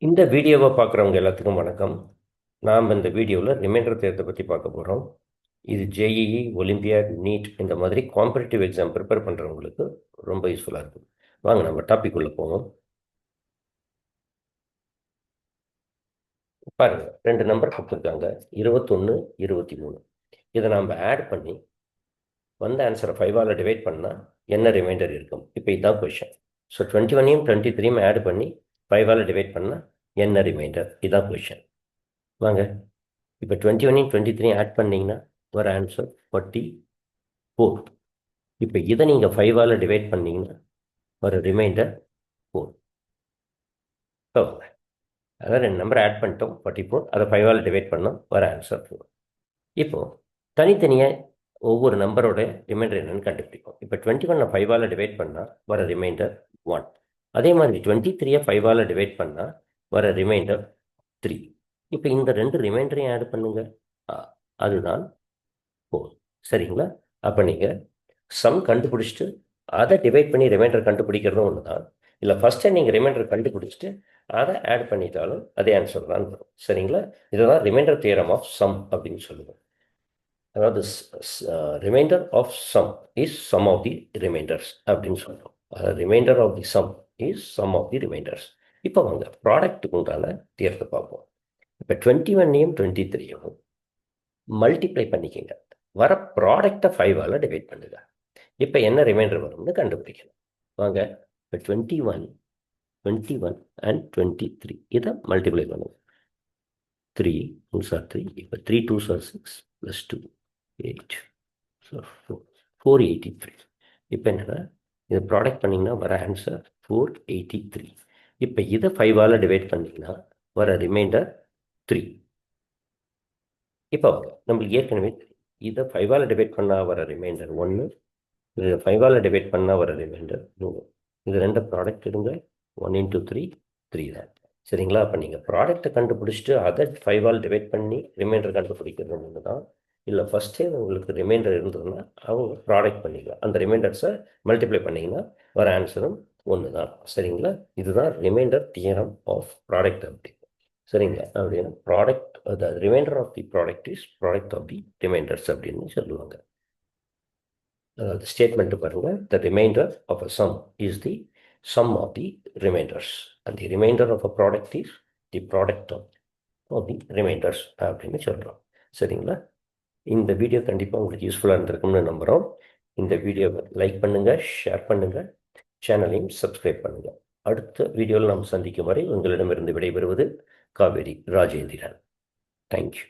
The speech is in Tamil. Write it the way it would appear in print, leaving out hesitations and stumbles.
இந்த வீடியோவை பார்க்குறவங்க எல்லாத்துக்கும் வணக்கம். நாம் இந்த வீடியோவில் ரிமைண்டர் தேர்வை பற்றி பார்க்க போகிறோம். இது ஜேஇஇ, ஒலிம்பியாட், நீட் இந்த மாதிரி காம்படிட்டிவ் எக்ஸாம் ப்ரிப்பேர் பண்ணுறவங்களுக்கு ரொம்ப யூஸ்ஃபுல்லாக இருக்கும். வாங்க நம்ம டாபிக் உள்ள போவோம். பாருங்கள், 2 நம்பர் கொடுத்துருக்காங்க, 21, 23. இதை நாம் ஆட் பண்ணி வந்த ஆன்சரை 5ஆல் டிவைட் பண்ணால் என்ன ரிமைண்டர் இருக்கும்? இப்போ இதுதான் கொஷன். ஸோ 21ஐயும் 23ஐயும் ஆட் பண்ணி 5ஆல் டிவைட் பண்ணால் என்ன ரிமைண்டர்? இதுதான் கொஷன். வாங்க, இப்போ 21ஐயும் 23ஐயும் ஆட் பண்ணிங்கன்னா வர ஆன்சர் 44. இப்போ இதை நீங்கள் 5ஆல் டிவைட் பண்ணிங்கன்னா ஒரு ரிமைண்டர் 4. ஸோ அதாவது 2 நம்பர் ஆட் பண்ணிட்டோம், 44. அதை 5ஆல் டிவைட் பண்ணோம், வர ஆன்சர் 4. இப்போது தனித்தனியாக ஒவ்வொரு நம்பரோட ரிமைண்டர் என்னன்னு கண்டுபிடிக்கும். இப்போ 21 5ஆல் டிவைட் பண்ணால் வர ரிமைண்டர் 1. அதே மாதிரி 23 5ஆல் டிவைட் பண்ணால் வர ரிமைண்டர் 3. இப்போ இந்த 2 ரிமைண்டரையும் ஆட் பண்ணுங்க, அதுதான் 4. சரிங்களா? அப்போ நீங்கள் சம் கண்டுபிடிச்சிட்டு அதை டிவைட் பண்ணி ரிமைண்டர் கண்டுபிடிக்கிறதும் ஒன்று தான். இல்லை ஃபஸ்ட்டே நீங்கள் ரிமைண்டர் கண்டுபிடிச்சிட்டு அதை ஆட் பண்ணிட்டாலும் அதே ஆன்சர் தான் வரும். சரிங்களா? இதுதான் ரிமைண்டர் தியரம் ஆஃப் சம் அப்படின்னு சொல்லுவோம். அதாவது reminder of sum is sum of the reminders அப்படின்னு சொல்கிறோம். அதாவது reminder of the sum is sum of the reminders. இப்போ வாங்க ப்ராடக்ட்டுக்கு உண்டான தியரத்தை பார்ப்போம். இப்போ 21ஐயும் 23ஐயும் மல்டிப்ளை பண்ணிக்கங்க, வர ப்ராடக்டை 5ஆல் டிவைட் பண்ணுங்க. இப்போ என்ன ரிமைண்டர் வரும்னு கண்டுபிடிக்கணும். வாங்க, இப்போ 21 அண்ட் 23 இதை மல்டிப்ளை பண்ணுங்க. 3 2s are 3. இப்போ 3 2s are 6 + 2 8. ஸோ 483. இப்போ என்னன்னா இதை ப்ராடக்ட் பண்ணிங்கன்னா வர ஆன்சர் 483. இப்போ இதை 5ஆல் டிவைட் பண்ணிங்கன்னா வர ரிமைண்டர் 3. இப்போ நம்மளுக்கு ஏற்கனவே இதை 5ஆல் டிவைட் பண்ணால் வர ரிமைண்டர் 1, இது 5ஆல் டிவைட் பண்ணால் வர ரிமைண்டர் 2. இது 2 ப்ராடக்ட் எடுங்க, 1 × 3 3 தான். சரிங்களா? அப்போ நீங்கள் ப்ராடக்டை கண்டுபிடிச்சிட்டு அதை 5ஆல் டிவைட் பண்ணி ரிமைண்டர் கண்டுபிடிக்கிறது ஒன்று தான். இல்லை ஃபஸ்ட்டே உங்களுக்கு ரிமைண்டர் இருந்ததுன்னா அவங்க ப்ராடக்ட் பண்ணிக்கலாம், அந்த ரிமைண்டர்ஸை மல்டிப்ளை பண்ணிங்கன்னா வர ஆன்சரும் ஒன்று தான். சரிங்களா? இதுதான் ரிமைண்டர் தியரம் ஆஃப் ப்ராடக்ட் அப்படி. சரிங்களா? அப்படின்னா product, the reminder of the product is product of the reminders அப்படின்னு சொல்லுவாங்க. அதாவது ஸ்டேட்மெண்ட் பாருங்க, the reminder of a sum is the sum of the remainders and the remainder of a product is the product of the remainders அப்படின்னு சொல்கிறோம். சரிங்களா? இந்த வீடியோ கண்டிப்பாக உங்களுக்கு யூஸ்ஃபுல்லாக இருந்திருக்கும்னு நம்புகிறோம். இந்த வீடியோவை லைக் பண்ணுங்கள், ஷேர் பண்ணுங்கள், சேனலையும் சப்ஸ்கிரைப் பண்ணுங்கள். அடுத்த வீடியோவில் நாம் சந்திக்கும் வரை உங்களிடமிருந்து விடைபெறுவது காவேரி ராஜேந்திரன். தேங்க்யூ.